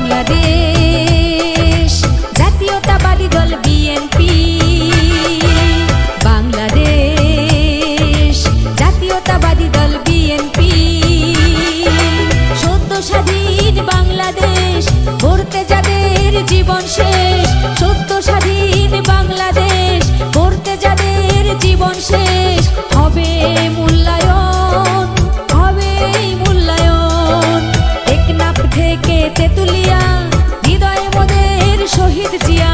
বাংলাদেশ জাতীয়তাবাদী দল বিএনপি, বাংলাদেশ জাতীয়তাবাদী দল বিএনপি। সদ্য স্বাধীন বাংলাদেশ গড়তে যাদের জীবন শেষ, সদ্য স্বাধীন বাংলাদেশ গড়তে যাদের জীবন শেষ, হবে মূল্যায়ন, হবে মূল্যায়ন। টেকনাফ থেকে তেতুলিয়া হৃদয় মোদের শহীদ জিয়া।